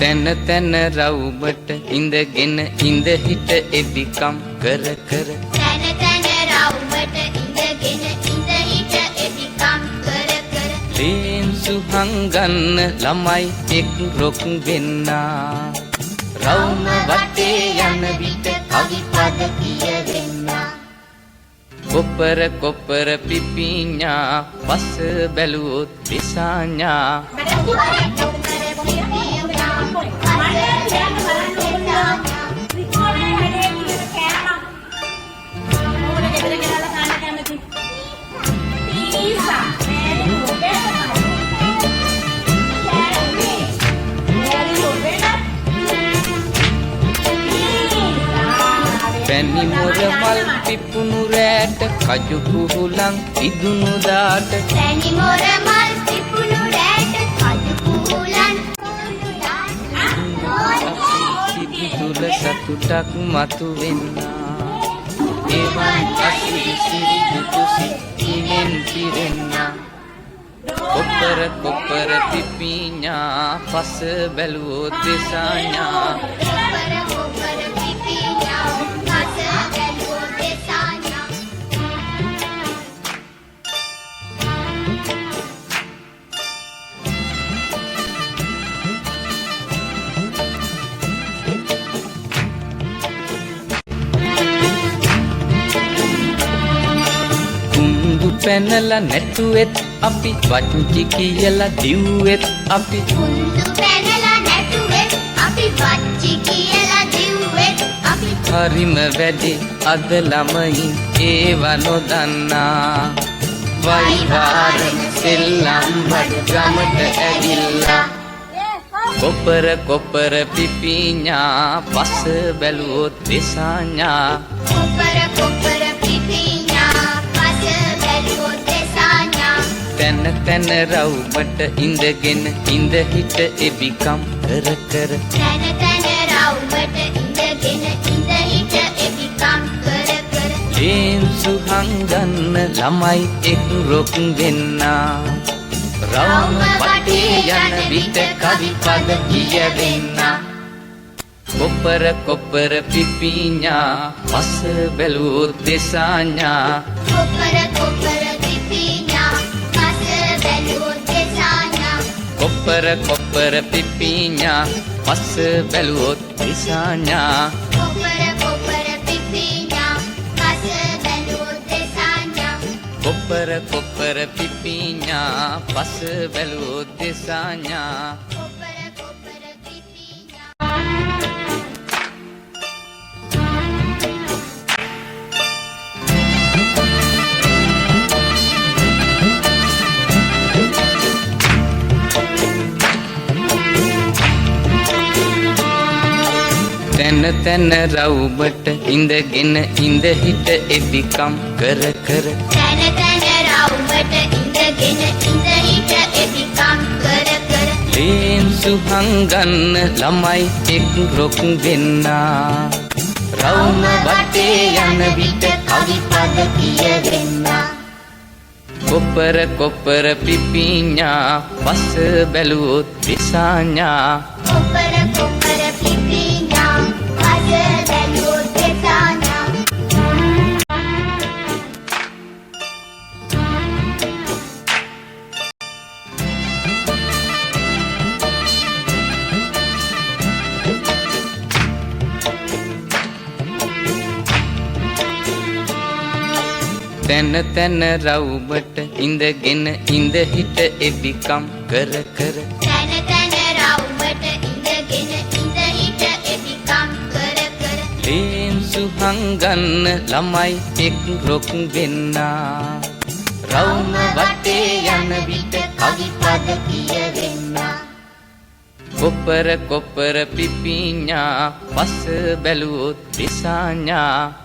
තැන තැන රවුමට ඉඳගෙන ඉඳ හිට එබිකම් කර කර තැන තැන රවුමට ඉඳගෙන ඉඳ හිට එබිකම් කර කර ලේන්සු හංගන්න ළමයි එක් රොක් වෙන්නා රවුම වටේ යන විට කවි පද කියවෙන්නා කොපර කොපර පිපිඤ්ඤා පස බැලුවොත් විසඤ්ඤා පැණි මොර මල් පිපුණු රැට කජු කුහුලන් ඉදුණු දාට පැණි මොර මල් පිපුණු රැට කජු කුහුලන් සිටි තුල සතුටක් මතු වෙන්නා එවන් අසිරි සිරි දුතු සිටිනෙන් පිරෙන්නා කොපර කොපර පිපිඤ්ඤා පස බැලුවොත් දෙසඤ්ඤා කොපර කොපර පිපිඤ්ඤා පස බැලුවොත් දෙසඤ්ඤා කුඳු පැනලා නැටුවෙත් අපි වච්චි කියලා දිව්වෙත් අපි කුඳු පැනලා නැටුවෙත් අපි වච්චි කියලා දිව්වෙත් අපි හරිම වැඩි අද ළමයින් ඒව නොදන්නා වයිවාරන සෙල්ලම් වඩගමට ඇවිල්ලා කොපර කොපර පිපිඤ්ඤා පස බැලුවොත් දෙසඤ්ඤා කොපර කොපර පිපිඤ්ඤා පස බැලුවොත් දෙසඤ්ඤා තැන තැන රවුමට ඉඳගෙන ඉඳ හිට එබිකම් කර කර තැන තැන රවුමට ඉඳගෙන ඉඳ හිට එබිකම් කර කර ලේන්සු හංගන්න ළමයි එක් රොක් වෙන්නා රවුම වටේ යන විට කවි පද කියවෙන්නා කොපර කොපර පිපිඤ්ඤා පස බැලුවොත් දෙසඤ්ඤා කොපර කොපර පිපිඤ්ඤා පස බැලුවොත් දෙසඤ්ඤා කොපර කොපර පිපිඤ්ඤා පස බැලුවොත් දෙසඤ්ඤා කොපර කොපර පිපිඤ්ඤා පස බැලුවොත් දෙසඤ්ඤා කොපර කොපර පිපිඤ්ඤා පස බැලුවොත් දෙසඤ්ඤා කොපර කොපර පිපිඤ්ඤා තැන තැන රවුමට ඉඳගෙන ඉඳ හිට එබිකම් කර කර තැන තැන රවුමට ඉඳගෙන ඉඳ හිට එබිකම් කර කර ලේන්සු හංගන්න ළමයි එක් රොක් වෙන්නා රවුම වටේ යන විට කවි පද කියවෙන්නා කොපර කොපර පිපිඤ්ඤා පස බැලුවොත් දෙසඤ්ඤා කොපර කොපර පිපිඤ්ඤා පස බැලුවොත් දෙසඤ්ඤා තැන තැන රවුමට ඉඳගෙන ඉඳ හිට එබිකම් කර කර තැන තැන රවුමට ඉඳගෙන ඉඳ හිට එබිකම් කර කර ලේන්සු හංගන්න ළමයි එක් රොක් වෙන්නා රවුම වටේ යන විට කවි පද කියවෙන්නා කොපර කොපර පිපිඤ්ඤා පස බැලුවොත් දෙසඤ්ඤා